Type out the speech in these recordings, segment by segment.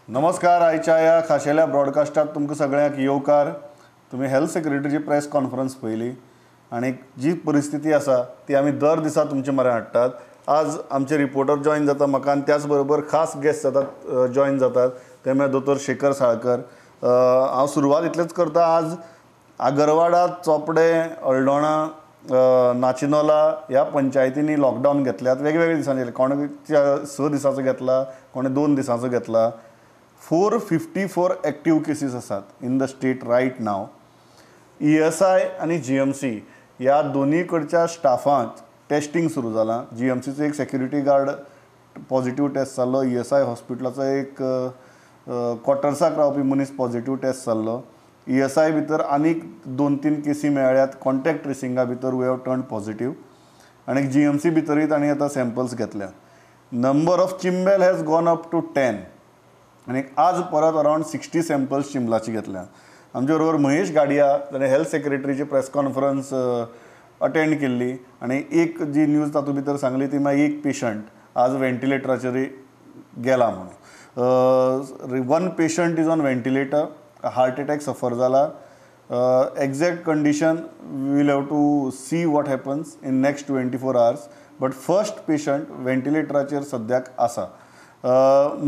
नमस्कार. आयच्या ह्या खाशेल्या ब्रॉडकास्टात तुमकां सगळ्यांक येवकार. तुम्ही हेल्थ सेक्रेटरीची प्रेस कॉन्फरन्स पळयली आणि जी परिस्थिती आसा ती आमी दर दिसा तुमचे म्हऱ्यान हाडटात. आज आमचे रिपोर्टर जॉइन जाता म्हाका आनी त्याच बरोबर खास गेस्ट जातात जॉइन जातात ते म्हळ्यार दोतोर शेखर साळकर. हांव सुरवात इतलेंच करता. आज आगरवाडा, चोपडे, हळदोणा, नाचिनोला ह्या पंचायतींनी लॉकडावन घेतल्यात. वेगवेगळे दिसांनी कोणे 6 दिसांचो घेतला, कोणे 2 दिसांचो घेतला. 454 एक्टिव्ह केसीस आसात in the state right now. ESI आणि GMC ह्या दोनी कडच्या स्टाफांक टेस्टिंग सुरू जालां. GMCचो एक सेक्युरिटी गार्ड पॉझिटिव्ह टेस्ट जाल्लो. ESI हॉस्पिटलाचो एक क्वॉर्टर्साक रावपी मनीस पॉझिटिव्ह टेस्ट जाल्लो. ESI भितर आनीक 2-3 केसी मेळ्ळ्यात. कॉन्टॅक्ट ट्रेसिंगा भितर वी हॅव टर्न पॉझिटिव्ह आनी GMC भितरय तांणी आतां सॅम्पल्स घेतल्या. Number of Chimbel has gone up to 10 आणि आज परत अरावंड 60 सॅम्पल्स चिंबलाची घेतल्या. आमचे बरोबर महेश गाडिया, ताणें हेल्थ सेक्रेटरीची प्रेस कॉन्फरन्स अटेंड केल्ली आणि एक जी न्यूज तातूंत भितर सांगली ती म्हळ्यार एक पेशंट आज व्हेंटिलेटराचेर गेला म्हणून. 1 patient is on ventilator. Heart attack suffer जाला. Exact condition we will have to see what happens in next 24 hours. But first patient व्हेंटिलेटराचेर सद्याक आसा.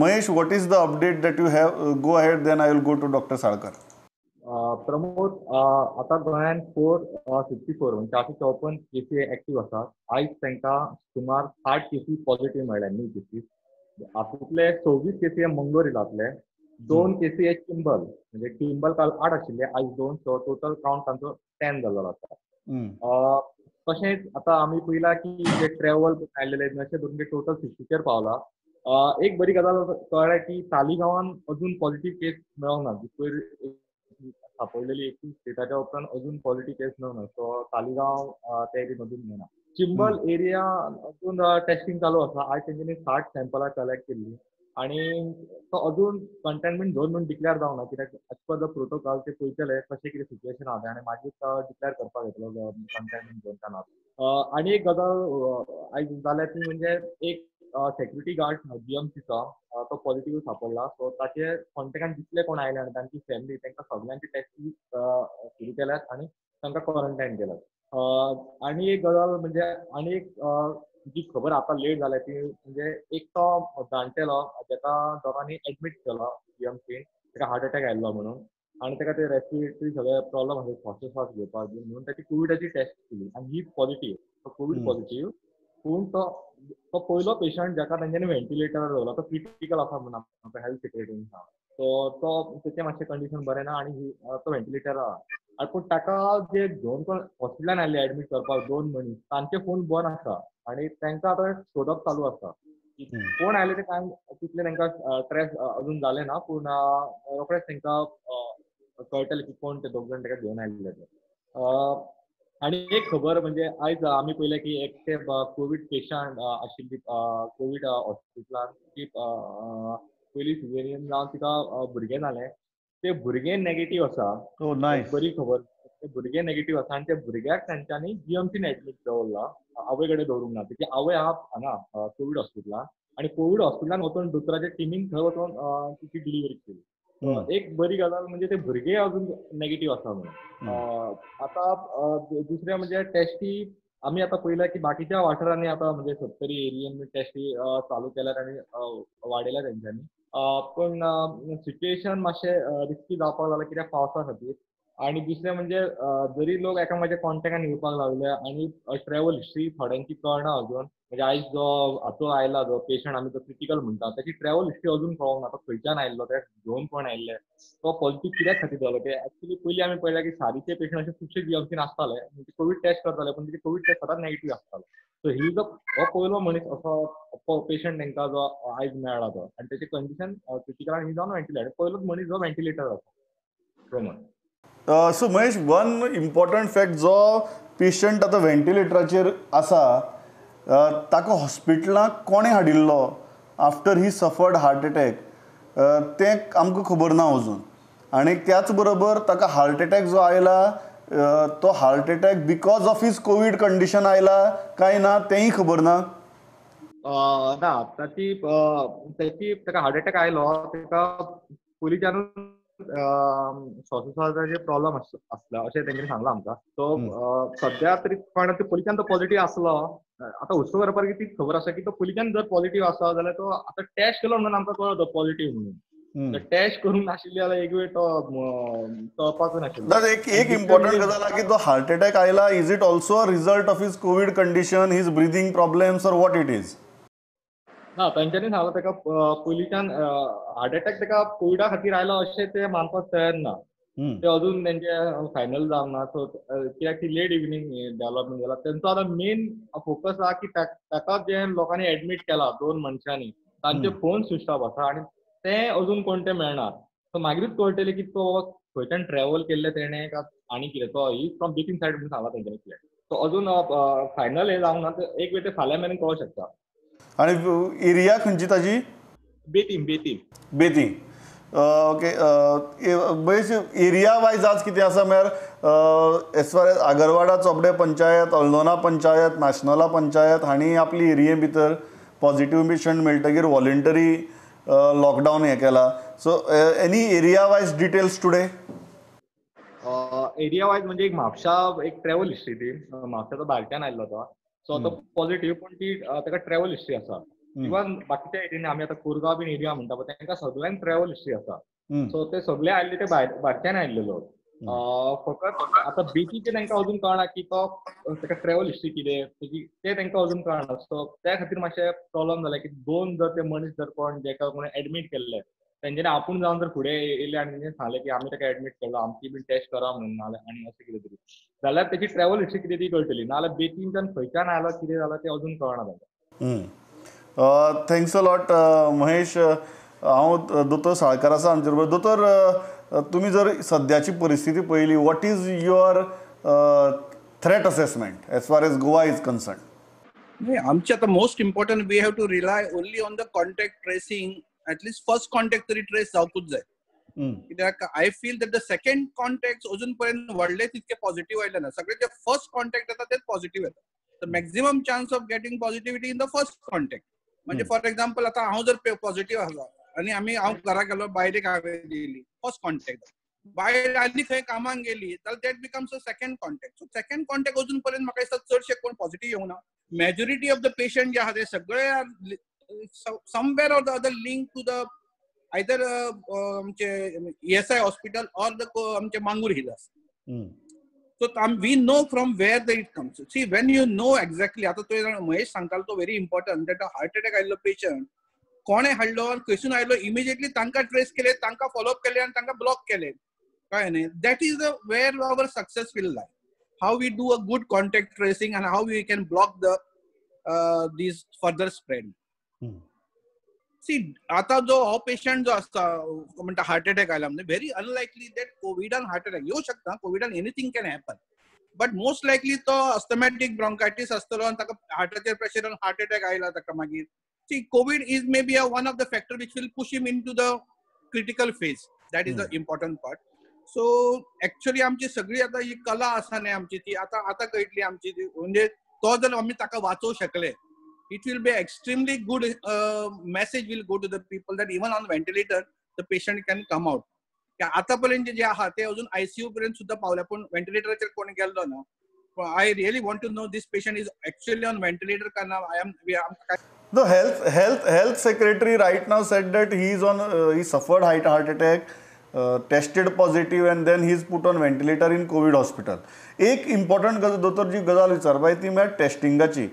Mahesh, what is the update that you have? Go ahead, then I will go to Dr. Salkar. Pramod, आता गोंयांत 454 म्हणजे 454 केसी active आसात. आयज तांकां सुमार 60 केसी पॉझिटिव्ह मेळ्ळ्या, न्यू केसीस. हातूंतले 26 केसी हे मंगळूर 2 केसी हे चिंबल, म्हणजे चिंबल काल 8 आशिल्ले, आयज 2, सो टोटल काउंट तांचो 10 जाल्लो आसा. तशेंच आतां आमी पळयलां की जे ट्रॅव्हल आयिल्ले अशें धरून टोटल 60चेर पावला. एक बरी गजाल कळ्ळें की तालिगांवान अजून पॉझिटिव्ह केस मेळोंक ना. पयर सापडलेली 21 स्टेटाच्या उपरांत अजून पॉझिटिव्ह केस मेळोंक ना. सो तालिगांव ते एरियेन अजून मेळना. चिंबल एरिया अजून टेस्टिंग चालू आसा. आयज तेंच्यांनी 60 सॅम्पलां कलेक्ट केल्ली आणि तो अजून कंटेनमेंट झोन म्हणून डिक्लेअर जावना, कित्याक एज पर द प्रोटोकॉल ते पळयतले कशें कितें सिच्युएशन आहा तें आनी मागीर डिक्लेअर करपाक येतलो कंटेनमेंट झोन काय ना. आनी एक गजाल आयज जाल्या ती म्हणजे एक सेक्युरिटी गार्ड GMCचो तो पॉझिटिव्ह सापडला. सो ताचे कॉन्टॅक्टान जितले कोण आयले आनी तांची फॅमिली तांकां सगळ्यांची टेस्ट सुरू केल्यात आनी तांकां क्वॉरंटायन केल्यात. आनी एक गजाल म्हणजे आनी एक जी खबर आतां लेट जाल्या ती म्हणजे एक तो जाणटेलो जेका दोगांनी एडमीट केलो GMCन, ताका हार्ट अटॅक आयिल्लो म्हणून आनी ताका ते रेस्पिरेटरी सगळे प्रॉब्लम आसा श्वासोश्वास घेवपाक म्हणून ताची कोविडाची टेस्ट केली आनी ही पॉझिटिव्ह, तो कोविड पॉझिटिव्ह. पूण तो पयलो पेशंट जाका तांच्यांनी व्हेंटिलेटरार दवरला तो क्रिटिकल आसा म्हणून आमकां हेल्थ सेक्रेटरीन सांगला. सो तो तेचें मातशें कंडिशन बरें ना आनी तो व्हेंटिलेटरार आहा. पूण ताका जे दोन कोण हॉस्पिटलान आयिल्ले एडमीट करपाक 2 मनीस, तांचे फोन बंद आसा आनी तांकां आतां सोदप चालू आसा. कोण आयले ते कांय तितलें तांकां ट्रेस अजून जालें ना. पूण रोखडेंच तांकां कळटलें की कोण ते 2 जाण ताका घेवन आयिल्ले ते. आनी एक खबर म्हणजे आयज आमी पळयलें की एक ते कोवीड पेशंट आशिल्ली कोवीड हॉस्पिटलान ती पयली सिझेरियन जावन तिका भुरगें जालें. ते भुरगें नेगेटिव्ह आसा. बरी खबर. ते भुरगें नेगेटिव्ह आसा आनी त्या भुरग्याक तांच्यांनी GMCन एडमीट दवरला. आवय कडेन दवरूंक ना. तेची आवय आहा हांगा कोवीड हॉस्पिटलान आनी कोवीड हॉस्पिटलान वचून दोतोराच्या टिमीन थंय वचून तिची डिलिव्हरी केली. एक बरी गजाल म्हणजे ते भुरगे अजून नेगेटिव्ह आसा म्हणून. आतां दुसरें म्हणजे टेस्टी आमी आतां पळयला की बाकीच्या वाठारांनी आतां म्हणजे 70 एरियेन टेस्टी चालू केल्यात आनी वाडयल्या तेंच्यांनी. पूण सिच्युएशन मातशें रिस्की जावपाक लागलें कित्याक पावसा खातीर. आनी दुसरें म्हणजे जरी लोक एकामेकाच्या कॉन्टॅक्टान येवपाक लागले आनी ट्रॅव्हल हिस्ट्री थोड्यांची कळना अजून. म्हणजे आयज जो हातूंत आयला जो पेशंट आमी जो क्रिटिकल म्हणटा ताची ट्रॅव्हल हिस्ट्री अजून कळोंक ना. तो खंयच्यान आयिल्लो, ते घेवन कोण आयिल्ले, तो पॉझिटिव्ह कित्याक खातीर जालो ते. एक्चुअली पयलीं आमी पळयलां की सारीचे पेशंट अशे खुबशे GMCन आसताले, म्हणजे कोवीड टेस्ट करताले पूण तेचे कोवीड टेस्ट सदांच नेगेटिव्ह आसतालो. सो ही जो हो पयलो मनीस असो पेशंट तांकां जो आयज मेळ्ळा तो आनी तेची कंडिशन क्रिटिकल आनी ही जावन व्हेंटिलेटर. पयलोच मनीस जो व्हेंटिलेटर आसा. So Mahesh, one important fact, जो पेशंट आतां व्हेंटिलेटराचेर आसा ताका हॉस्पिटलांत कोणें हाडिल्लो after he suffered heart attack तें आमकां खबर ना अजून. आनी त्याच बरोबर ताका हार्ट अटॅक जो आयला तो heart attack because of his covid condition आयला काय ना तेंय खबर ना. ना त्याची ताका हार्ट अटॅक आयलो ताका पुलिसांनी श्वासोश्वासाचे प्रॉब्लेम आसला अशें तेंच्यांनी सांगलां आमकां. सो सध्या तरी पण पुलिसान तो पॉझिटिव्ह आसलो. आतां हुस्को करपाक ती खबर आसा की तो पुलिसान जर पॉझिटिव्ह आसा जाल्यार तो आतां टेस्ट केलो म्हणून आमकां कळ्ळो तो पॉझिटिव्ह म्हणून. टेस्ट करूंक नाशिल्ली जाल्यार एक वेळ तो कळपाचो नाशिल्लो. दादा एक इम्पॉर्टंट गजाल आहा की तो हार्ट अटॅक आयला, is it also a result of his Covid condition, his breathing problems or what it is? ना तेंच्यांनी सांगलां ताका पुलिसान हार्ट अटॅक ताका कोविडा खातीर आयलो अशें ते मानपाक तयार ना. ते अजून तेंचे फायनल जावंक ना. सो कित्याक ती लेट इवनिंग डेव्हलपमेंट जाला. तेंचो आतां मेन फोकस आहा की ताका जे लोकांनी एडमीट केला 2 मनशांनी तांचे फोन स्विच ऑफ आसा आनी ते अजून कोण ते मेळना. सो मागीरूच कळटलें की तो खंयच्यान ट्रॅव्हल केल्लें तेणें काय आनी कितें. तो ही फ्रॉम बेतींग सायड म्हणून सांगलां तेंच्यांनी क्लियर. सो अजून फायनल हे जावंक ना. एक वेळ ते फाल्यां मेरेन कळोंक शकता. आणि एरिया खंयची ताजी? बेतीं. ओके. एरिया वायज आज कितें आसा म्हळ्यार as far as Agarwada Chopde panchayat, Aldona panchayat, Nachinola panchayat हांणी आपली एरिये भितर पॉझिटिव्ह पेशंट मेळटकीर वॉलंटरी लॉकडावन हें केला. So any area wise details today? Area wise म्हणजे एक म्हापशा एक ट्रॅव्हल हिस्ट्री ती. म्हापशाचो भायरच्यान आयल्लो तो. सो तो पॉझिटिव्ह पण ती ताका ट्रॅव्हल हिस्ट्री आसा. इवन बाकीच्या एरियांनी आमी आतां कोरगांव बीन एरिया म्हणटा पळय तांकां सगळ्यांक ट्रॅव्हल हिस्ट्री आसा. सो ते सगळे आयिल्ले ते भायरच्यान आयिल्ले लोक. फकत आतां बेतीचे तांकां अजून कळना की तो ताका ट्रॅव्हल हिस्ट्री कितें ते तांकां अजून कळना. सो त्या खातीर मातशें प्रॉब्लम जाला की 2 जर ते मनीस जर कोण जेका कोण एडमीट केल्ले तेंच्यांनी आपूण जावन जर फुडें येयले आनी तेंच्यांनी सांगलें की आमी ताका एडमीट केलो, आमची बीन टेस्ट करा म्हणून नाल्यार आनी अशें कितें तरी जाल्यार तेची ट्रॅव्हल हिस्ट्री कितें ती कळटली. नाल्यार बेतींच्यान खंयच्यान आयलो कितें जालां तें अजून कळना तांकां. Thanks a lot Mahesh. हांव दोतोर साळकार आसा आमचे बरोबर. दोतोर, तुमी जर सद्याची परिस्थिती पळयली, what is your threat assessment as far as Goa is concern? आमचे आता most important we have to rely only on the contact tracing. At least first contact तरी ट्रेस जावपूच जाय. कित्याक I feel that the second contact अजून पर्यंत व्हडले तितके पॉझिटिव्ह आयले ना. सगळे जे फर्स्ट कॉन्टॅक्ट येता तेच पॉझिटिव्ह येता. The maximum chance of getting positivity in the first contact. म्हणजे फॉर एक्झाम्पल आता हांव जर पॉझिटिव्ह आसा आणि हांव घरा गेलो, बायलेक हांवें दिली, फर्स्ट कॉन्टॅक्ट. बायल आनी खंय कामाक गेली जाल्यार that becomes a second contact. So second contact अजून पर्यंत म्हाका दिसता चडशे कोण पॉझिटिव्ह येवंक ना. मेजॉरिटी ऑफ द पेशंट जे आहा ते सगळे somewhere or the other link to the either आमचे ESI हॉस्पिटल ऑर द आमचे Mangor Hills. So we know from where it comes. See, when you know exactly, आता तो महेश सांगतालो तो very important that heart attack आयल्लो पेशंट कोणे हाडलो खंयसून आयलो इमिजिएटली तांकां ट्रेस केले, तांकां फॉलोअप केले आणि तांकां ब्लॉक केले. कळ्ळें न्ही? That is the where our success will lie. How we do a good contact tracing and how we can block the these further spread. See आता जो हो पेशंट जो असता म्हणटा हार्ट अटॅक आयला म्हणजे व्हेरी अनलायकली दॅट कोविडान heart attack येऊ शकता. कोविडान anything can happen. But most likely तो अस्थमॅटिक ब्रॉन्कायटीस आसतलो आणि ताका हार्टाचेर प्रेशरान हार्ट अटॅक आयला ताका मागीर. See covid is may be one of the factor which will push him in to the critical phase. That is the important part. So actually आमची सगळी आता ही कला आसा न्ही आमची ती आता कळटली आमची ती. म्हणजे तो जर आमी ताका वाचोवंक शकले, it will be extremely good message will go to the people that even on ventilator the patient can come out. आतापर्यंत जे आहा ते अजून ICU पर्यंत सुद्धा पावले पण व्हेंटिलेटरचेर कोणी गेल्लो ना. I really want to know this patient is actually on ventilator का ना. The health secretary right now said that he suffered heart attack, tested positive and then he is put on ventilator in COVID hospital. एक important दोतोर जी गजाल विचारपाची ती म्हळ्यार टेस्टिंगाची.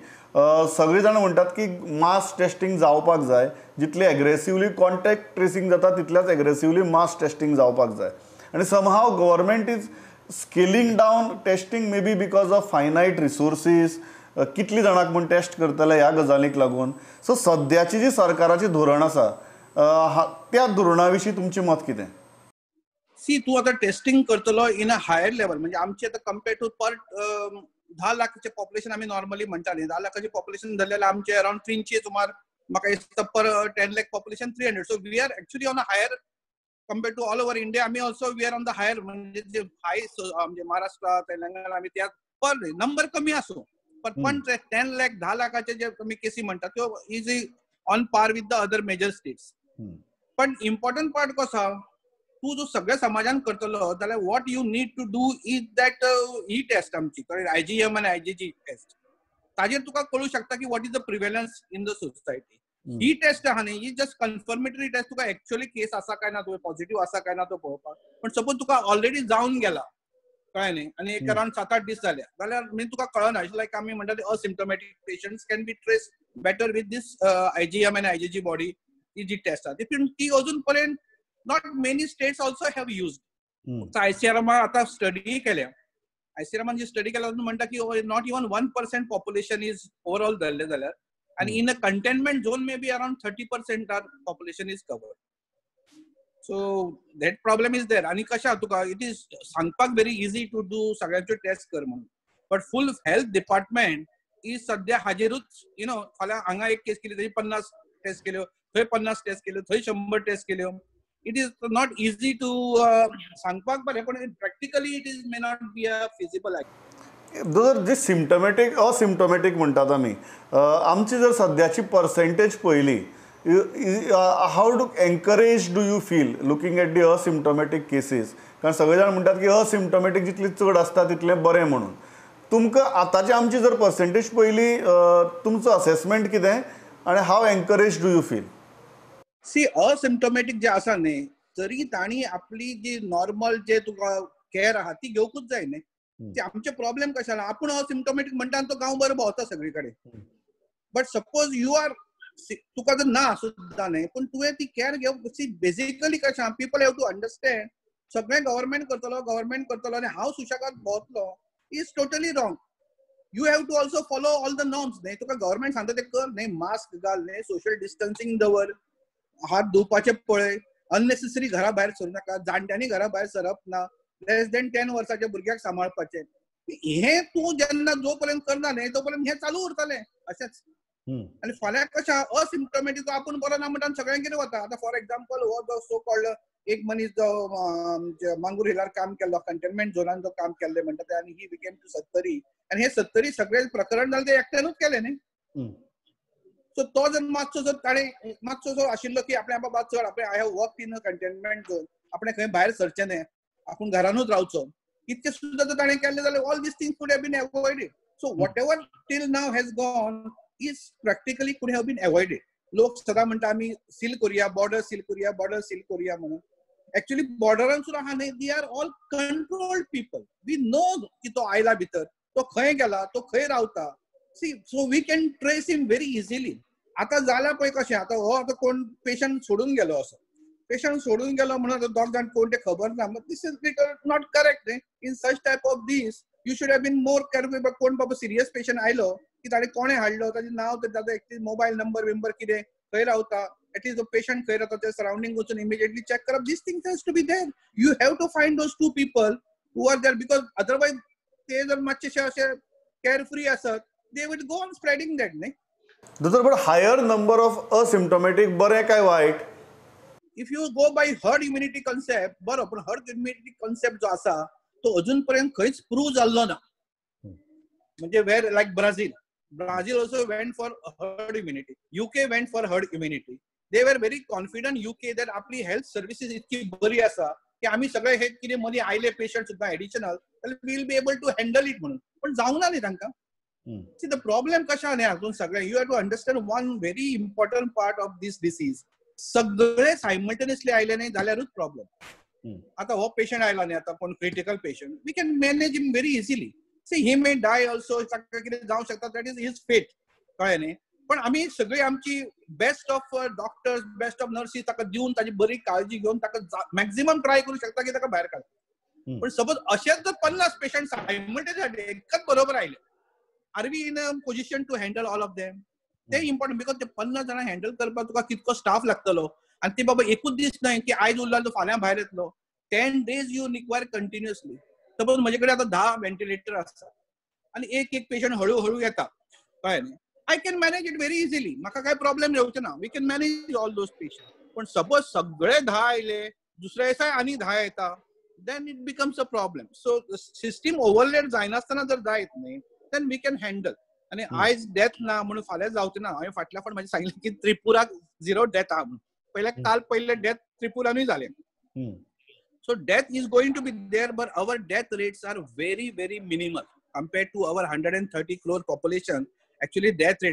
सगळीं जाणां म्हणटात की मास टेस्टिंग जावपाक जाय. जितले एग्रेसिवली कॉन्टॅक्ट ट्रेसिंग जाता तितल्याच एग्रेसिवली मास टेस्टिंग जावपाक जाय. आनी somehow government is scaling down testing maybe because of finite resources. कितली जाणांक म्हूण टेस्ट करतले ह्या गजालीक लागून. सो सद्याची जी सरकाराची धोरण आसा त्या धोरणा विशीं तुमचें मत कितें? सी तू आता टेस्टिंग करतलो इन अ हायर लेवल. म्हणजे आमचे आता कम्पेअर टू पर 10 लाखाचे पॉप्युलेशन आम्ही नॉर्मली म्हणटाली. 10 लाखाचे पॉप्युलेशन धरलेले आमचे अराउंड 300 सुमार म्हाका दिसता पर 10 lakh population 300. So we are actually on a higher compare to all over India. आम्ही also we are on the higher म्हणजे जे हाय म्हणजे महाराष्ट्र तेलंगणा आम्ही त्या पर नंबर कमी असो पण 10 लाख 10 लाखाचे जे तुम्ही केसी म्हणतात त्यो is on par with the other major states. पण इम्पॉर्टंट पार्ट कसो तू जो सगळ्या समाजान करतलो जाल्यार what you need to do is that ही टेस्ट आमची IgM आणि IgG टेस्ट ताजेर तुका कळू शकता की what is the prevalence in the society. ही टेस्ट आहा न्ही ही जस्ट कन्फर्मेटरी टेस्ट तुका एक्चुअली केस आसा काय ना तुवें पॉझिटिव्ह आसा काय ना तो पळोवपाक. पण सपोज तुका ऑलरेडी जावन गेला कळ्ळें न्ही आनी एक अराउंड 7-8 दीस जाले जाल्यार म्हणजे तुका कळना लायक आमी म्हणटा asymptomatic patients can be trace better with this IgM आणि IgG बॉडी ही जी टेस्ट आहा ती अजून पर्यंत not many states also have used. ICRM आता स्टडी केल्या ICRM जी स्टडी केल्या म्हणटा की not even 1% population is overall धरले जाल्यार आणि in a containment zone may be around 30% are population is covered. So that problem is there. आणि कशा तुका इट इज सांगपाक व्हेरी इझी टू डू सगळ्यांच्यो टेस्ट कर म्हणून but full health department is सध्या हाजेरूच फाल्यां हांगा एक केस केली थंय 50 टेस्ट केल्यो थंय 50 टेस्ट केल्यो थंय 100 टेस्ट केल्यो. It is not easy to सांगपाक बरें पण practically it is may not be a feasible जर जे सिम्टमॅटीक असिम्टोमॅटीक म्हणटात आमी आमची जर सद्याची पर्सेंटेज पळयली how to encourage do you feel looking at the asymptomatic cases. कारण सगळे जाण म्हणटात की असिम्टोमॅटीक जितली चड आसता तितलें बरें म्हणून. तुमकां आतांची आमची जर पर्सेंटेज पळयली तुमचो असेसमेंट कितें आनी how encourage do you feel. See asymptomatic जे आसा न्ही तरी तांणी आपली जी नॉर्मल जे तुका केअर आहा ती घेवकूच जाय न्ही. ते आमचे प्रॉब्लेम कशा आला आपण असिम्टोमॅटीक म्हणटा तो गांव बरो भोंवता सगळी कडेन बट सपोज यू आर तुका जर ना सुद्दां न्ही पण तुवें ती केअर घेवप सी बेसिकली कशें पीपल हॅव टू अंडरस्टँड सगळें गव्हर्मेंट करतलो आनी हांव सुशेगाद भोंवतलो is totally wrong. You have to also follow all the norms न्ही. तुका गव्हर्मेंट सांगता ते कर न्ही मास्क घाल न्ही सोशल डिस्टन्सिंग दवर हात धुवपाचे पळय अननेसेसरी घरा भायर सरू नाका जाणट्यांनी घरा भायर सरप ना लेस देन 10 वर्साच्या भुरग्याक सांबाळपाचें हे तूं जेन्ना जो पर्यंत करना न्ही तो पर्यंत हे चालू उरतलें अशेंच. आनी फाल्यां कशें असिम्टोमॅटीक आपूण बरो ना म्हणटा सगळ्यांक कितें वता आतां फॉर एक्झाम्पल हो जो सो कॉल्ड एक मनीस जो मांगूर हिलार काम केल्लो कंटेनमेंट झोनान जो काम केल्लें म्हणटा ते आनी ही बिकेम टू 70 आनी हे 70 सगळे प्रकरण जालें ते एकट्यानूच केलें न्ही. सो तो जर मातसो जर ताणें मातसो जो आशिल्लो की आपल्या बाबा चड आपणें I have work in a containment zone आपणें खंय भायर सरचें न्ही आपूण घरानूच रावचो इतकें सुद्दां जर ताणें केल्लें जाल्यार all these things could have been avoided. So whatever till now has gone is practically could have been avoided. लोक सदां म्हणटा आमी सील करुया बॉर्डर सील करुया म्हणून एक्चुअली बॉर्डरान सुद्दां आहा न्ही they are all controlled people. We know की तो आयला भितर तो खंय गेला तो खंय रावता see so we can trace him very easily. आतां जाल्यार पळय कशें आतां हो आतां कोण पेशंट सोडून गेलो असो पेशंट सोडून गेलो म्हणून दोग जाण कोण ते खबर ना but this is not correct न्ही. In such type of these you should have been more careful. कोण बाबा सिरियस पेशंट आयलो की ताणें कोणें हाडलो ताचें नांव ताचो मोबायल नंबर कितें खंय रावता एटलीस्ट पेशंट खंय रावता ते सराउंडिंग वचून इमिजिएटली चेक करप. These things has to be there. You have to find those 2 people who are there because otherwise ते जर मातशे अशे केअरफ्री आसत they will go on spreading that न्ही. दोतोर but higher number of asymptomatic बरें काय वायट. If you go by herd immunity concept बरो पण हर्ड इम्युनिटी कॉन्सेप्ट जो आसा तो अजून पर्यंत खंयच प्रूव्ह जाल्लो ना. म्हणजे where like Brazil also went for herd immunity UK went for herd immunity. They were very confident UK that आपली हेल्थ सर्विसीस इतकी बरी आसा की आमी सगळे हे कितें मदीं आयले पेशंट सुद्दां एडिशनल जाल्यार will be able to handle it म्हणून पण जावंक ना न्ही तांकां. See the problem कशा न्ही हातून सगळे you have to understand one very important part of this disease. सगळे सायमल्टेनियसली आयले न्ही जाल्यारूच प्रॉब्लेम. आतां हो पेशंट आयला न्ही आतां पण critical patient we can manage him very easily. See he may die also ताका कितें जावंक शकता दॅट इज हिज फेट कळ्ळें न्ही. पण आमी सगळी आमची best of doctors best of nurses ताका दिवन ताची बरी काळजी घेवन ताका मॅक्झिमम ट्राय करूंक शकता की ताका भायर काडटा. पण सपोज अशेच जर 50 पेशंट सायमल्टेनियसली एकच बरोबर आयले are we in a position to handle all of them. ते इम्पॉर्टंट बिकॉज ते 50 जाणां हँडल करपाक तुका कितको स्टाफ लागतलो आनी ते बाबा एकूच दीस न्हय की आयज उरला तो फाल्यां भायर येतलो. 10 days you require continuously. Suppose म्हजे कडेन आतां 10 व्हेंटिलेटर आसता आनी एक पेशंट हळू येता कळ्ळें न्ही. I can manage it very easily. म्हाका काय प्रॉब्लेम येवचे ना. We can manage all those patient. पण सपोज सगळे 10 आयले दुसऱ्या दिसा आनी 10 येता then it becomes a problem. So system overloaded जायनासतना जर जायत न्ही then we can handle. आणि आयज डेथ ना म्हणून फाल्यां जावचें ना. हांवें फाटल्या फावट म्हाजें सांगिल्लें की त्रिपुराक 0 डेथ आहा म्हणून. पयले डेथ त्रिपुरानूय जालें. So death is going to be there, but our death rates are very, very minimal compared to our 130 crore population. Actually, death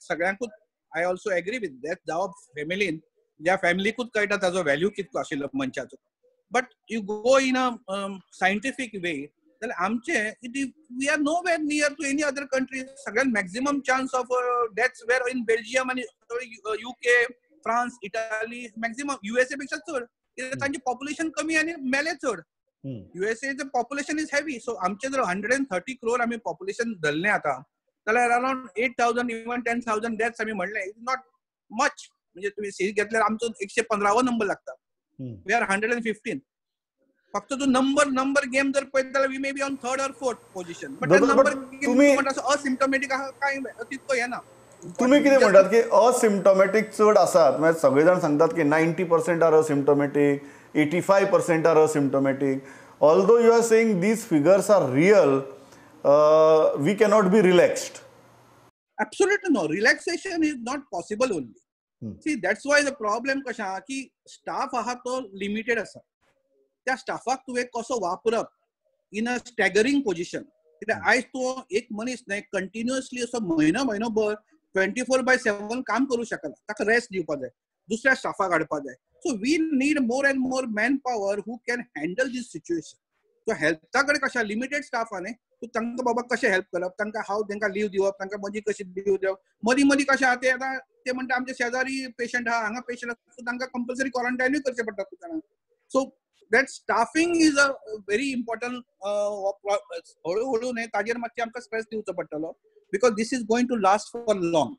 सगळ्यांकूच I also agree with that. जावप फॅमिलीन ज्या फॅमिलीकूच कळटा ताजो व्हॅल्यू कितको आशिल्लो मनशाचो. But you go in a scientific way, जाल्यार आमचे we are nowhere near to any other country. सगळ्यात maximum chance of deaths were in Belgium and UK, France, Italy, maximum USA पेक्षा चड. तांची पॉप्युलेशन कमी आणि मेले चड. युएसएचं पॉप्युलेशन इज हेवी. सो आमचे जर 130 crore आम्ही पॉप्युलेशन धरले आता जाल्यार अराउंड 8,000 इवन 10,000 डेथ्स आम्ही म्हणले इज नॉट मच. म्हणजे तुम्ही सीट घेतल्यार आमचो 115 नंबर लागता. We are 115. फक्त तो नंबर गेम जर पळयत जाल्यार we may be on 3rd or 4th position. But number game asymptomatic आहा काय तितको येना. तुम्ही कितें म्हणटात की असिम्टोमॅटिक चड आसात. म्हणजे सगळे जाण सांगतात की 90% are asymptomatic, 85% are asymptomatic. Although you are saying these figures are real, we cannot be relaxed. Absolutely no. Relaxation is not possible only. See, that's why the problem कशें आहा की स्टाफ आहा तो लिमिटेड आसा. त्या स्टाफाक तुवें कसो वापरप इन अ स्टॅगरिंग पोझिशन. कित्याक आयज तूं एक मनीस न्हय कंटिन्युअसली असो म्हयनोभर 24/7 काम करू शकना. ताका रेस्ट दिवपाक जाय, दुसऱ्या स्टाफाक हाडपाक जाय. So we need more and more manpower who can handle this situation. So हेल्था कडेन कशें लिमिटेड स्टाफ आहा न्ही, तूं तांकां बाबा कशें हेल्प करप, तांकां हाव तांकां लीव दिवप, तांकां मदीं कशी लीव दिवप. मदीं कशें आहा ते आतां ते म्हणटा आमचे शेजारी पेशंट आहा, हांगा पेशंट आसा, तांकां कंपल्सरी क्वॉरंटायनूय करचें पडटा खूब जाणांक. So that staffing is a very important हळूहळू न्हय ताजेर मातशें आमकां स्ट्रेस दिवचो पडटलो because this is going to last for long.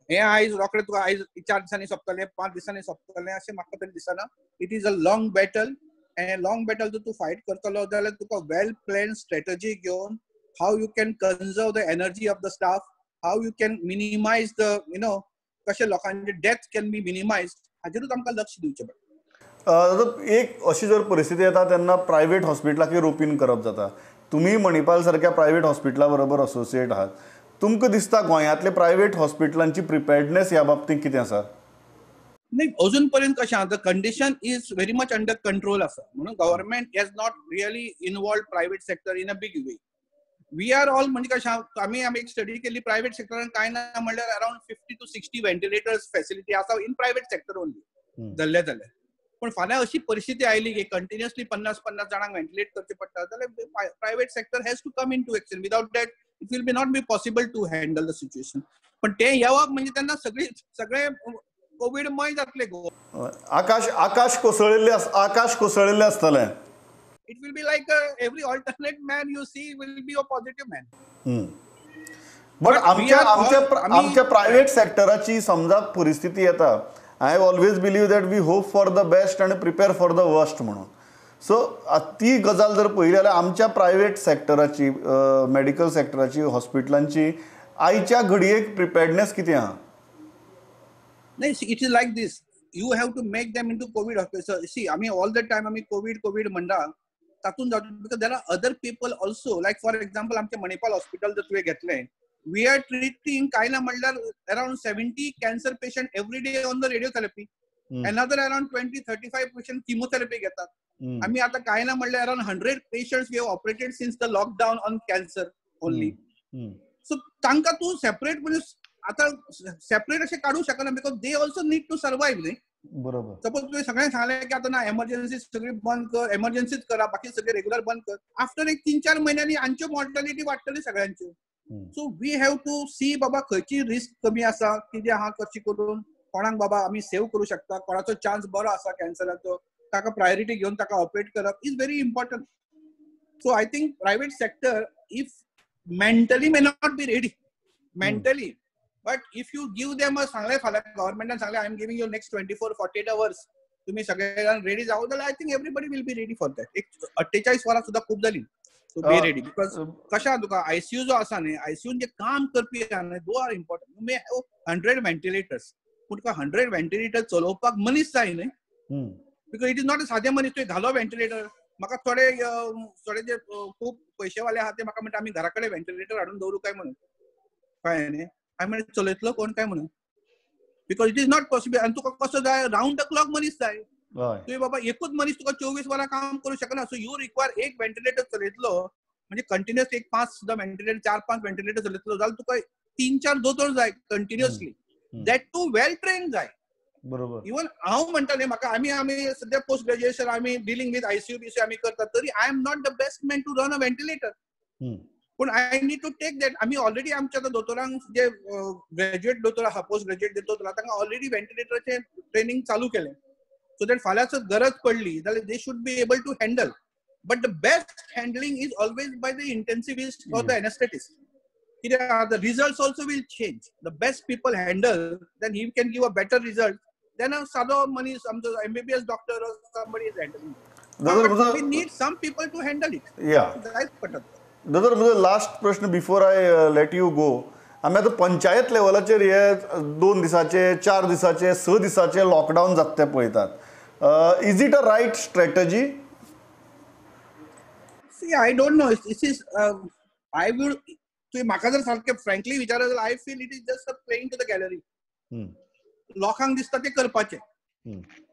हे आयज रोखडें तुका आयज 4 दिसांनी सोंपतलें, 5 दिसांनी सोंपतलें अशें म्हाका तरी दिसना. It is a long battle end long battle जर तूं फायट करतलो जाल्यार तुका वेल प्लॅन स्ट्रॅटजी घेवन how you can conserve the energy of the staff, how you can minimise the कशें लोकांचे डेथ कॅन बी मिनिमायज हाजेरूच आमकां लक्ष दिवचें पडटा. एक अशी जर परिस्थिती येता तेन्ना प्रायवेट हॉस्पिटलाकूय रोपीन करप जाता. तुमी मणिपाल सारक्या प्रायवेट हॉस्पिटला बरोबर असोसिएट आहात. तुमकां दिसता गोंयांतले प्रायवेट हॉस्पिटलांची प्रिपेर्डनेस ह्या बाबतींत कितें आसा? नाही, अजून पर्यंत कशें आहा the condition is very much under control आसा. म्हणून government has not really involve private sector in a big way. We are all म्हणजे कशें आहा आमी एक स्टडी केली प्रायवेट सेक्टरान कांय ना म्हणल्यार अराउंड 50 to 60 व्हेंटिलेटर्स फॅसिलिटी आसा इन प्रायवेट सेक्टर ओनली जाल्यार. पण फाल्यां अशी परिस्थिती आयली की कंटिन्युअसली 50 जाणांक व्हेंटिलेट करचे पडटा जाल्यार private sector has to come into action. Without that it will be not be possible to handle the situation. पण ते येवप म्हणजे तेन्ना सगळे कोविडमय जातले गो. आकाश कोसळिल्ले आसतलें. It will be like every alternate man you see will be a positive man. But आमच्या प्रायवेट सेक्टराची समजा परिस्थिती येता, I have always believe that we hope for the best and prepare for the worst म्हणून. So ती गजाल जर पळयली जाल्यार आमच्या प्रायवेट सेक्टराची, मेडिकल सेक्टराची, हॉस्पिटलांची आयच्या घडयेक प्रिपेर्डनेस कितें आहा? नाही, it is like this. You have to make them into COVID hospital. See आमी ऑल द टायम आमी कोविड म्हणटा तातूंत because there are other people also. Like for example आमचे मणिपाल हॉस्पिटल जर तुवें घेतलें, वी आर ट्रीटिंग काय ना म्हणल्यार around 70 cancer patient every day on the radiotherapy. Another around 20-35 patient chemotherapy घेतात. आम्ही आता काय ना म्हणल्यार around 100 patients we have operated since the lockdown on cancer only. So तांकां तूं सेपरेट म्हणजे आता सेपरेट असे काढू शकना because they also need to survive न्ही. बरोबर. सपोज तुवें सगळें सांगलें की आता ना एमर्जन्सी सगळी बंद कर, एमर्जन्सीच करा, बाकी सगळे रेग्युलर बंद कर. आफ्टर एक 3-4 महिन्यांनी आमच्यो मॉर्टॅलिटी वाडटली सगळ्यांच्यो. So we have to see बाबा खंयची रिस्क कमी आसा, कितें आहा, कशी करून कोणाक बाबा आमी सेव्ह करू शकता, कोणाचो चान्स बरो आसा कॅन्सराचो, ताका प्रायोरिटी घेवन ताका ऑपरेट करप is very important. So I think private sector if mentally may not be ready mentally, but if you give them सांगलें फाल्यां गव्हर्नमेंटान सांगलें I am giving you next 24-48 hours तुम्ही सगळे जाण रेडी जावं जाल्यार I think everybody will be ready for that. एक 48 वरां सुद्दां खूब जाली टू बी रेडी. बिकॉज कशें आहा तुका आयसीयू जो आसा न्ही, आयसीयून जे काम करपी आहा न्ही though are important. You may have 100 ventilators पूण तुका 100 व्हेंटिलेटर चलोवपाक मनीस जाय न्ही. बिकॉज इट इज नॉट सादें मनीस तुवें घालो व्हेंटिलेटर. म्हाका थोडे जे खूब पयशेवाले आहा ते म्हाका म्हणटा आमी घरा कडेन व्हेंटिलेटर हाडून दवरूं काय म्हणून. काय न्ही हांवें म्हणलें चलयतलो कोण काय म्हणून because it is not possible आनी तुका कसो जाय राउंड द क्लॉक मनीस जाय तुवें बाबा एकूच मनीस तुका 24 वरां काम करूं शकना सो यू रिक्वायर एक व्हेंटिलेटर चलयतलो म्हणजे कंटिन्युअस एक 5 सुद्धा व्हेंटिलेटर 4-5 व्हेंटिलेटर चलयतलो जाल्यार तुका 3-4 दोतोर जाय continuously that too well train जाय बरोबर इवन हांव म्हणटालें म्हाका आमी सद्या पोस्ट ग्रॅज्युएशन आमी डिलिंग विथ आयसीयू बीसी आमी करतात तरी I am not the best man to run a ventilator पूण I need to take that आमी ऑलरेडी आमच्या दोतोरांक जे ग्रॅज्युएट दोतोर आहा पोस्ट ग्रॅज्युएट दोतोर आहा तांकां ऑलरेडी व्हेंटिलेटराचें ट्रेनिंग चालू केलें सो दॅट फाल्यां जर गरज पडली जाल्यार they should be able to handle but the best handling is always by the intensivist or the anaesthetist कित्याक the results also will change the best people handle then he can give a better result than a सादो मनीस आमचो MBBS doctor or somebody is handling we need some people to handle it जायच पडटा दोतोर म्हजो last प्रश्न before I let you go आमी आतां पंचायत लेवलाचेर हे 2 दिसाचे 4 दिसाचे 6 दिसाचे लॉकडावन जाता ते पळयतात is it a right strategy see I don't know this is I will तुवें म्हाका जर सारकें फ्रँकली विचारत जाल्यार I feel it is just a playing to the gallery लोकांक दिसता ते करपाचें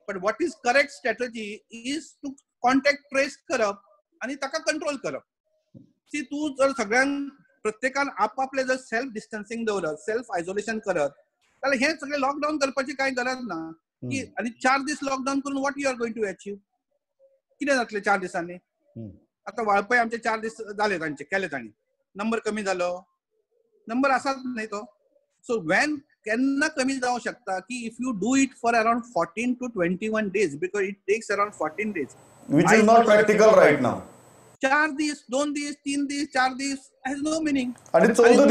but what is correct strategy is to contact trace करप आनी ताका कंट्रोल करप सी तूं जर सगळ्यांक प्रत्येकान आपापले जर सेल्फ डिस्टन्सिंग दवरत सेल्फ आयसोलेशन करत जाल्यार हे सगळे लॉकडावन करपाची कांय गरज ना की आनी 4 दीस लॉकडावन करून what you are going to achieve कितें जातलें 4 दिसांनी आतां वाळपय आमचे 4 दीस जाले तांचे केले तांणी नंबर कमी जालो नंबर आसाच न्ही तो सो वेन केन्ना कमी जावंक शकता की if you do it for around 14 to 21 days because it takes around 14 days which is not practical right now 4 दीस 2 दीस 3 दीस 4 दीस हॅज नो मिनिंग आणि 14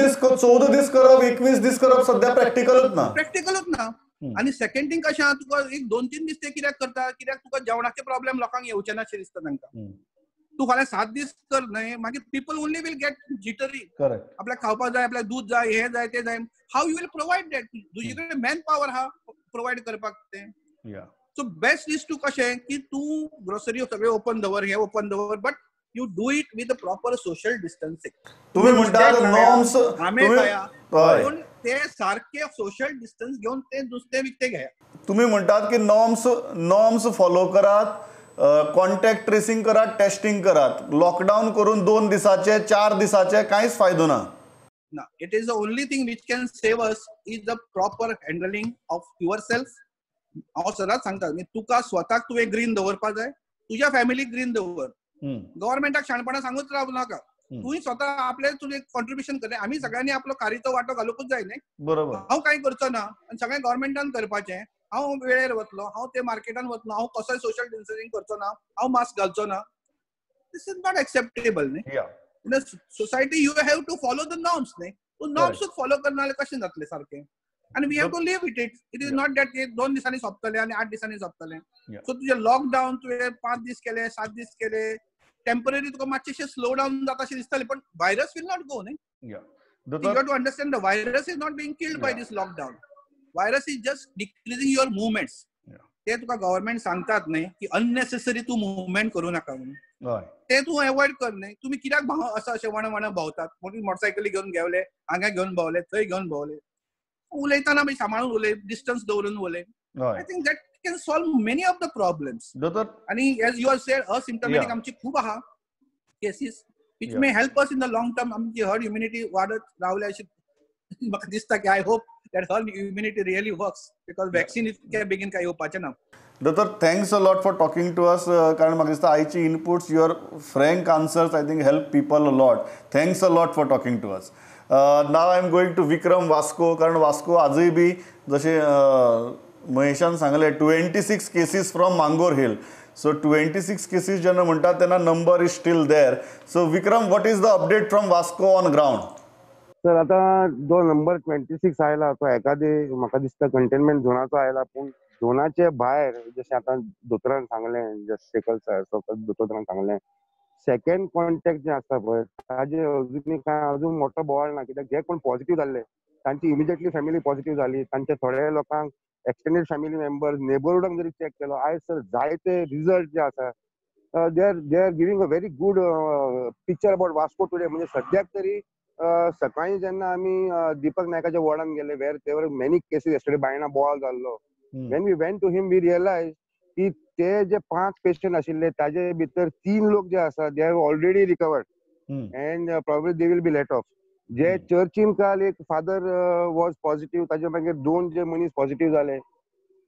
दीस करप 21 दीस करप सध्या प्रॅक्टिकलच ना आणि सेकंड थिंग कशें आहा तुका एक 2-3 दीस ते कित्याक करता कित्याक तुका जेवणाचे प्रॉब्लेम लोकांक येवचे नाशे दिसता तांकां तू फाल्यां 7 दीस कर न्हय मागीर people only will get jittery आपल्याक खावपाक जाय आपल्याक दूध जाय हे जाय ते जाय how you will provide that तुजे कडेन मॅन पॉवर आहा प्रोवायड करपाक ते सो बेस्ट इज टू कशें की तूं ग्रोसरी सगळे ओपन दवर हे ओपन दवर but you do it with a proper social distancing तुम्ही म्हणतात नॉर्म्स पण ते सारखे सोशल डिस्टन्स घेऊन ते दुसरे विकते घ्या तुम्ही म्हणतात की नॉर्म्स फॉलो करात कॉन्टॅक्ट ट्रेसिंग करात टेस्टिंग करात लॉकडाऊन करून 2 दिसाचे 4 दिसाचे काहीच फायदो ना it is the only thing which can save us is the proper handling of your self हांव सदांच सांगता तुका स्वताक तुवें ग्रीन दवरपाक जाय तुज्या फॅमिलीक ग्रीन दवर गव्हर्नमेंटाक शाणपणां सांगूच रावू नाका तुवें स्वता आपले तुजें कॉन्ट्रिब्युशन कर आमी सगळ्यांनी आपलो खारीचो वांटो घालूंकूच जाय न्ही बरोबर हांव कांय करचो ना आनी सगळें गव्हर्नमेंटान करपाचें हांव वेळेर वतलो हांव ते मार्केटान वतलो हांव कसोय सोशल डिस्टन्सिंग करचो ना हांव मास्क घालचो ना दिस इज नॉट एक्सेप्टेबल न्ही in society you have to follow the norms न्ही तूं नॉर्म्सूच फॉलो करना जाल्यार कशें जातलें सारकें and we have to live with it. It is not that 2 दिसांनी सोंपतले आनी 8 दिसांनी सोंपतले सो तुझे लॉकडावन तुवें 5 दीस केले 7 दीस केले टेम्पररी तुका मातशें स्लो डावन जाता अशें दिसतलें पण व्हायरस विल नॉट गो न्ही you have to understand the virus is not being killed by this lockdown virus is just decreasing your movements ते तुका गव्हर्नमेंट सांगतात न्ही की अननेसेसरी तू मुवमेंट करूं नाका म्हणून ते तू अवॉइड कर न्ही तुम्ही कित्याक असं अशें वण भोंवतात म्हणून मोटरसायकली घेवन गेवले हांगा घेवन भोंवले थंय घेवन भोंवले उलयतना मागीर सांबाळून उलय डिस्टन्स दवरून उलय I think that can solve many of the problems आणि as you are said asymptomatic आमची खूब आहा cases which may help us in the long term आमची हर्ड इम्युनिटी वाडत रावले अशी म्हाका दिसता की I hope that herd immunity really works because vaccine इतके बेगीन काय येवपाचें ना दोतोर thanks a lot for talking to us कारण म्हाका दिसता आयची inputs your frank answers I think help people a lot thanks a lot for talking to us now I am going to Vikram Vasco कारण वास्को आजूय बी जशें महेशान सांगलें 26 cases from Mangor Hill so 26 cases जेन्ना म्हणटात तेन्ना number is still there so Vikram what is the update from Vasco on ground sir आता जो नंबर 26 आयला तो एखादी म्हाका दिसता कंटेनमेंट झोनाचो आयला पूण झोनाचे भायर जशें आतां दोतोरान सांगलें जस्ट दोतोरान सांगलें सेकंड कॉन्टॅक्ट जे आसता पळय ताजे अजून काय अजून मोठो बोवाळ ना कित्याक जे कोण पॉझिटिव्ह जाल्ले तांची इमिजिएटली फॅमिली पॉझिटिव्ह जाली तांचे थोड्या लोकांक एक्सटेंडेड फॅमिली मेंबर्स नेबरहूडाक जरी चॅक केलो आयज सर जायते रिजल्ट जे आसा they are giving a very good picture about Vasco today म्हणजे सद्याक तरी सकाळी जेन्ना आमी दीपक नायकाच्या वॉर्डान गेले where there were many cases yesterday Baina बॉल जाल्लो when we went to him we realise की ते जे 5 पेशंट आशिल्ले ताजे भितर 3 लोक जे आसा they have already recovered and probably they will be let off. जे चर्चीन काल एक फादर वॉज पॉझिटिव्ह ताजे मागीर 2 जे मनीस पॉझिटिव्ह जाले.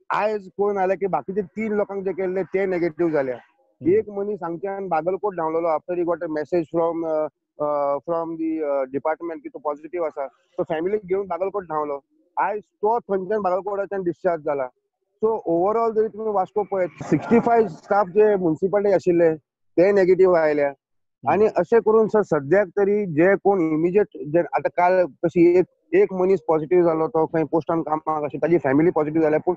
आयज कोण आले की बाकीचे 3 लोकांक जे केल्ले ते नेगेटिव्ह जाल्या. एक मनीस हांगच्यान बागलकोट धांवलेलो after he got a message from the department की तो पॉझिटिव्ह आसा. तो फॅमिलीक घेऊन बागलकोट धांवलो. आयज तो थंयच्यान बागलकोटाच्यान डिस्चार्ज जाला. सो ओवरऑल जरी तुम्ही वास्को पळयत 65 स्टाफ जे म्युन्सिपालिटी आशिल्ले ते नेगेटिव्ह आयल्या. आणि अशें करून सर सद्याक तरी जे कोण इमिजिएट जे आता काल कशी एक मनीस पॉझिटिव्ह जालो तो खंय पोस्टान कामाक अशी ताजी फॅमिली पॉझिटिव्ह जाल्या. पूण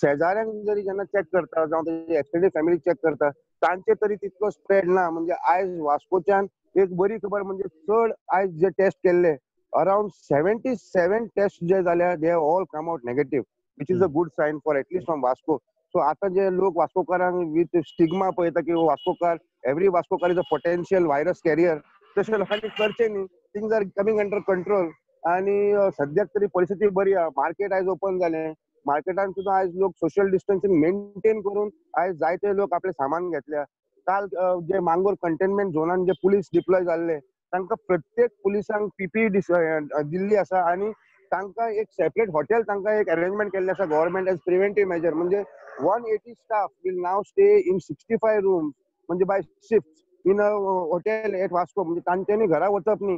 शेजाऱ्यांक जरी जेन्ना चॅक करता जावं ताजी एक्सटेंडेड फॅमिली चॅक करता तांचे तरी तितको स्प्रेड ना. म्हणजे आयज वास्कोच्यान एक बरी खबर म्हणजे चड आयज जे टेस्ट केल्ले अराउंड 77 टेस्ट जे जाल्या they have all come out negative which is a good sign for at least from Vasco. So आता जे लोक वास्कोकारांक विथ स्टिग्मा पळयता की वास्कोकार एव्हरी वास्कोकार is a potential virus carrier तशें लोकांनी करचें न्ही. Things are coming under control. आणि सद्याक तरी परिस्थिती बरी आहा. मार्केट आयज ओपन जालें. मार्केटान सुद्दां आयज लोक सोशल डिस्टन्सिंग मेंटेन करून आयज जायते लोक आपले सामान घेतल्या. काल जे मांगोर कंटेनमेंट झोनान जे पुलीस डिप्लॉय जाल्ले तांकां प्रत्येक पुलिसांक पीपी दिल्ली आसा आणि तांकां एक सेपरेट हॉटेल तांकां एक अरेंजमेंट केल्लें आसा गव्हर्नमेंट एज प्रिव्हेंटिव्ह मेजर. म्हणजे 180 staff will now stay in 65 rooms म्हणजे by shift in a hotel at Vasco. म्हणजे तांच्यांनी घरा वचप न्ही.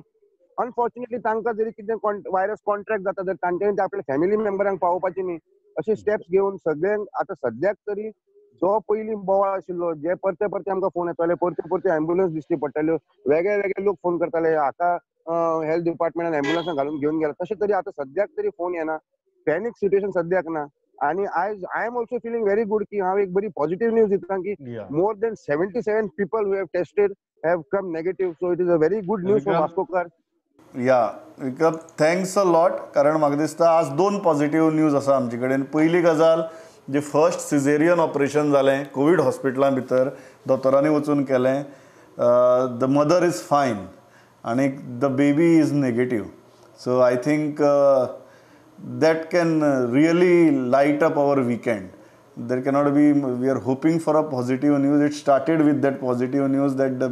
अनफॉर्च्युनेटली तांकां जरी कितें व्हायरस कॉन्ट्रॅक्ट जाता तर तांच्यांनी ते आपल्या फॅमिली मेंबरांक पावोवपाची न्ही. अशे स्टेप्स घेवन सगळ्यांक आता सद्याक तरी जो पयलीं बोवाळ आशिल्लो जे परते परते आमकां फोन येताले परते परते अँब्युलन्स दिसची पडटाल्यो वेगळे वेगळे लोक फोन करताले हाका हेल्थ डिपार्टमेंटान अँब्युलन्सां घालून घेवन गेला तशें तरी आता सद्याक तरी फोन येना. पॅनीक सिच्युएशन सद्याक ना. आणि आयज I am also feeling very good की हांव एक बरी पॉझिटिव्ह न्यूज दिता की more than 77 people who have tested have come negative. So it is a very good news for वास्कोकार. Vikram thanks a lot. कारण म्हाका दिसता आज 2 पॉझिटिव्ह न्यूज आसा आमचे कडेन. पयली गजाल जे फर्स्ट सिझेरियन ऑपरेशन जालें कोवीड हॉस्पिटलां भितर दोतोरांनी वचून केलें. द मदर इज फायन आनी the baby is negative. So I think that can really light up our weekend. There cannot be, we are hoping for a positive news. It started with that positive news that the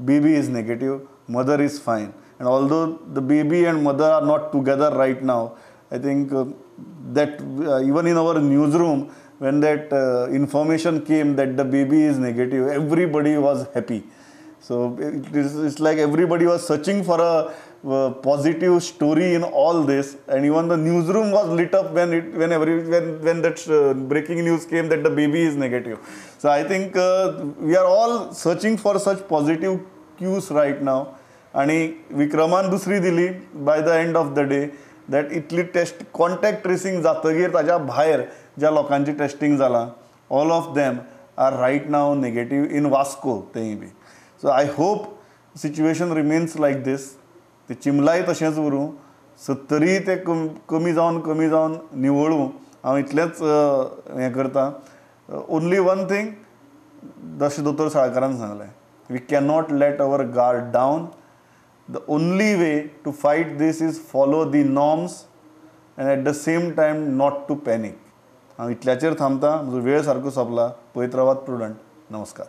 baby is negative, mother is fine. And although the baby and mother are not together right now, I think that even in our newsroom, when that information came that the baby is negative, everybody was happy. So it's like everybody was searching for a positive story in all this, and even the newsroom was lit up when that breaking news came that the baby is negative. So I think we are all searching for such positive cues right now. आणि विक्रमान दुसरी दिली by the end of the day that इतली test contact tracing जातकीर ताच्या भायर ज्या लोकांची टेस्टिंग जालां all of them are right now negative in Vasco तेय बी. So I hope situation remains like this. ते चिमलाय तशेंच उरूं 70 ते कमी जावन निवळूं हांव इतलेंच हें करतां. ओन्ली वन थिंग जशें दोतोर साळकारान सांगलें we cannot let our guard down. The only way to fight this is follow the norms and at the same time not to panic. हांव इतल्याचेर थांबतां. म्हजो वेळ सारको सोंपला. पळयत रावात प्रुडंट. नमस्कार.